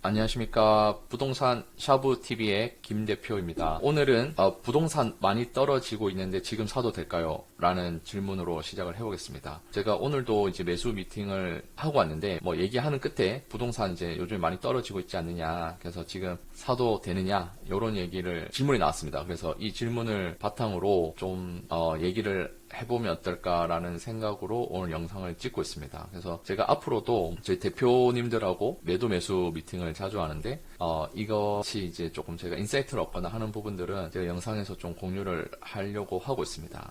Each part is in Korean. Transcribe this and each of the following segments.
안녕하십니까. 부동산 샤브TV의 김 대표입니다. 오늘은 부동산 많이 떨어지고 있는데 지금 사도 될까요? 라는 질문으로 시작을 해보겠습니다. 제가 오늘도 이제 매수 미팅을 하고 왔는데 얘기하는 끝에 부동산 이제 요즘에 많이 떨어지고 있지 않느냐, 그래서 지금 사도 되느냐, 이런 질문이 나왔습니다. 그래서 이 질문을 바탕으로 좀 얘기를 해보면 어떨까라는 생각으로 오늘 영상을 찍고 있습니다. 그래서 제가 앞으로도 저희 대표님들하고 매수 미팅을 자주 하는데 이것이 이제 조금 제가 인사이트를 얻거나 하는 부분들은 제가 영상에서 좀 공유를 하려고 하고 있습니다.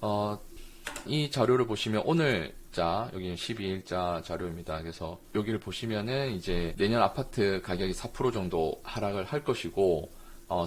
이 자료를 보시면 오늘자, 여기는 12일자 자료입니다. 그래서 여기를 보시면은 이제 내년 아파트 가격이 4% 정도 하락을 할 것이고,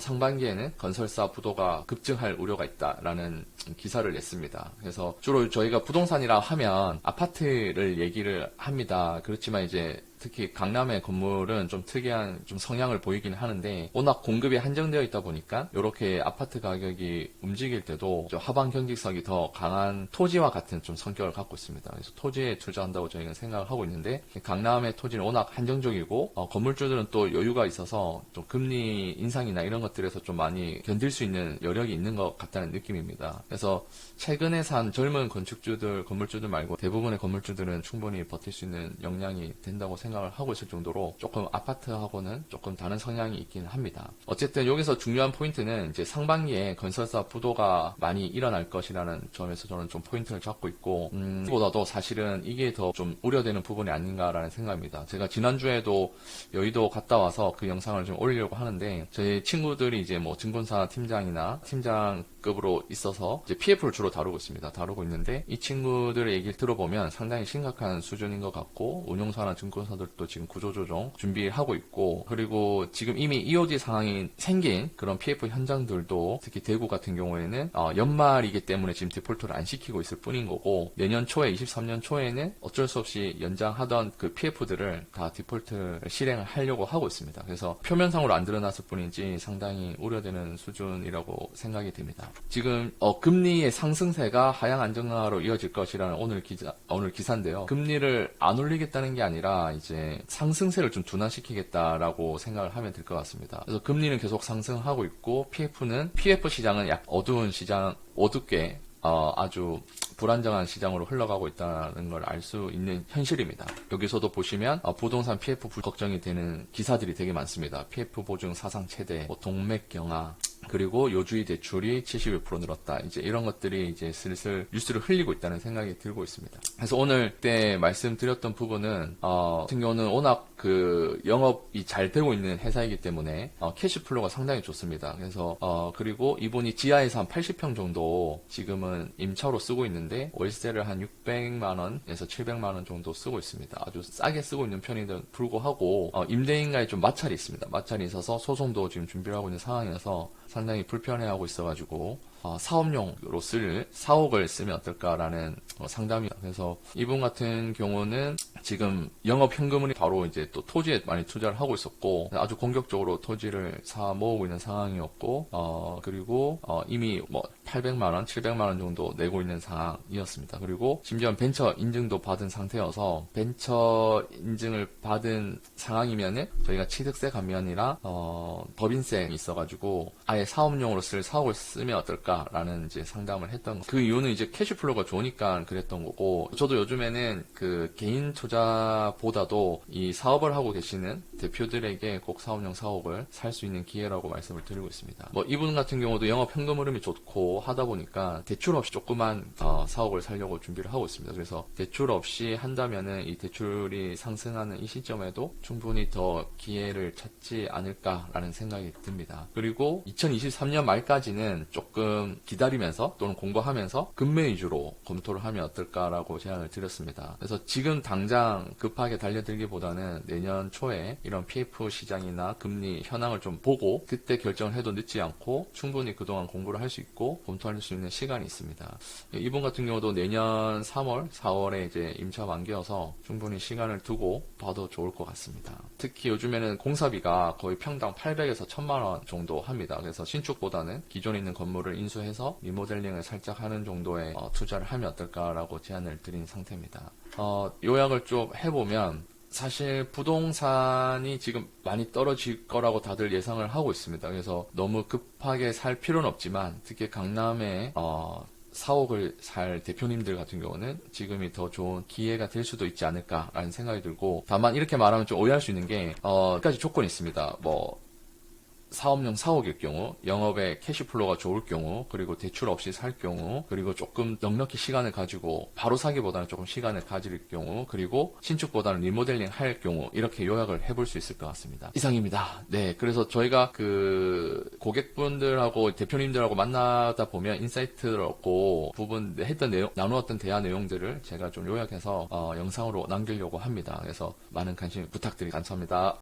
상반기에는 건설사 부도가 급증할 우려가 있다라는 기사를 냈습니다. 그래서 주로 저희가 부동산이라 하면 아파트를 얘기를 합니다. 그렇지만 이제 특히 강남의 건물은 좀 특이한 좀 성향을 보이긴 하는데, 워낙 공급이 한정되어 있다 보니까 이렇게 아파트 가격이 움직일 때도 좀 하방 경직성이 더 강한 토지와 같은 좀 성격을 갖고 있습니다. 그래서 토지에 투자한다고 저희가 생각을 하고 있는데, 강남의 토지는 워낙 한정적이고 건물주들은 또 여유가 있어서 좀 금리 인상이나 이런 것들에서 좀 많이 견딜 수 있는 여력이 있는 것 같다는 느낌입니다. 그래서 최근에 산 젊은 건물주들 말고 대부분의 건물주들은 충분히 버틸 수 있는 역량이 된다고 생각을 하고 있을 정도로 조금 아파트하고는 조금 다른 성향이 있긴 합니다. 어쨌든 여기서 중요한 포인트는 이제 상반기에 건설사 부도가 많이 일어날 것이라는 점에서 저는 좀 포인트를 잡고 있고, 보다도 사실은 이게 더 좀 우려되는 부분이 아닌가라는 생각입니다. 제가 지난주에도 여의도 갔다 와서 그 영상을 좀 올리려고 하는데, 저희 친구들이 이제 증권사 팀장이나 팀장급으로 있어서 이제 PF를 주로 다루고 있는데, 이 친구들의 얘기를 들어보면 상당히 심각한 수준인 것 같고, 운용사나 증권사들도 지금 구조조정 준비하고 있고, 그리고 지금 이미 EOD 상황이 생긴 그런 PF 현장들도 특히 대구 같은 경우에는 연말이기 때문에 지금 디폴트를 안 시키고 있을 뿐인 거고, 내년 초에 23년 초에는 어쩔 수 없이 연장하던 그 PF들을 다 디폴트를 실행을 하려고 하고 있습니다. 그래서 표면상으로 안 드러났을 뿐이지 상당히 우려되는 수준이라고 생각이 됩니다. 지금 금리의 상승세가 하향 안정화로 이어질 것이라는 오늘 기사인데요. 금리를 안 올리겠다는 게 아니라 이제 상승세를 좀 둔화시키겠다라고 생각을 하면 될 것 같습니다. 그래서 금리는 계속 상승하고 있고, PF 시장은 약 어둡게 아주 불안정한 시장으로 흘러가고 있다는 걸 알 수 있는 현실입니다. 여기서도 보시면 부동산 PF 걱정이 되는 기사들이 되게 많습니다. PF 보증 사상 최대, 동맥 경화, 그리고 요주의 대출이 71% 늘었다. 이제 이런 것들이 이제 슬슬 뉴스를 흘리고 있다는 생각이 들고 있습니다. 그래서 오늘 때 말씀드렸던 부분은 같은 경우는 워낙 그 영업이 잘 되고 있는 회사이기 때문에 캐시플로우가 상당히 좋습니다. 그래서 그리고 이분이 지하에서 한 80평 정도 지금은 임차로 쓰고 있는데, 월세를 한 600만 원에서 700만 원 정도 쓰고 있습니다. 아주 싸게 쓰고 있는 편임에도 불구하고 임대인과의 좀 마찰이 있습니다. 마찰이 있어서 소송도 지금 준비를 하고 있는 상황이어서 상당히 불편해하고 있어가지고 사업용으로 쓸 4억을 쓰면 어떨까라는 상담이다. 그래서 이분 같은 경우는 지금 영업 현금을 바로 이제 또 토지에 많이 투자를 하고 있었고, 아주 공격적으로 토지를 사 모으고 있는 상황이었고, 그리고 이미 800만 원, 700만 원 정도 내고 있는 상황이었습니다. 그리고 심지어 벤처 인증도 받은 상태여서, 벤처 인증을 받은 상황이면은 저희가 취득세 감면이랑 법인세가 있어가지고 아예 사업용으로 쓸 4억을 쓰면 어떨까라는 이제 상담을 했던 거. 그 이유는 이제 캐시플로우가 좋으니까 그랬던 거고, 저도 요즘에는 그 개인 투자보다도 이 사업을 하고 계시는 대표들에게 꼭 사업용 4억을 살 수 있는 기회라고 말씀을 드리고 있습니다. 이분 같은 경우도 영업 현금 흐름이 좋고 하다 보니까 대출 없이 조그만 사억을 살려고 준비를 하고 있습니다. 그래서 대출 없이 한다면은 이 대출이 상승하는 이 시점에도 충분히 더 기회를 찾지 않을까라는 생각이 듭니다. 그리고 2023년 말까지는 조금 기다리면서 또는 공부하면서 금매 위주로 검토를 하면 어떨까라고 제안을 드렸습니다. 그래서 지금 당장 급하게 달려들기보다는 내년 초에 이런 PF 시장이나 금리 현황을 좀 보고 그때 결정을 해도 늦지 않고 충분히 그동안 공부를 할 수 있고 검토할 수 있는 시간이 있습니다. 이분 같은 경우도 내년 3월, 4월에 이제 임차 만기여서 충분히 시간을 두고 봐도 좋을 것 같습니다. 특히 요즘에는 공사비가 거의 평당 800에서 1000만 원 정도 합니다. 그래서 신축보다는 기존에 있는 건물을 인수해서 리모델링을 살짝 하는 정도의 투자를 하면 어떨까라고 제안을 드린 상태입니다. 요약을 좀 해보면 사실 부동산이 지금 많이 떨어질 거라고 다들 예상을 하고 있습니다. 그래서 너무 급하게 살 필요는 없지만 특히 강남에 4억을 살 대표님들 같은 경우는 지금이 더 좋은 기회가 될 수도 있지 않을까라는 생각이 들고, 다만 이렇게 말하면 좀 오해할 수 있는 게 몇 가지 조건이 있습니다. 뭐 사업용 4억일 경우, 영업의 캐시플로우가 좋을 경우, 그리고 대출 없이 살 경우, 그리고 조금 넉넉히 시간을 가지고 바로 사기보다는 조금 시간을 가질 경우, 그리고 신축보다는 리모델링 할 경우, 이렇게 요약을 해볼 수 있을 것 같습니다. 이상입니다. 네, 그래서 저희가 그 고객분들하고 대표님들하고 만나다 보면 인사이트를 얻고 부분 했던 내용, 나누었던 대화 내용들을 제가 좀 요약해서 영상으로 남기려고 합니다. 그래서 많은 관심 부탁드립니다. 감사합니다.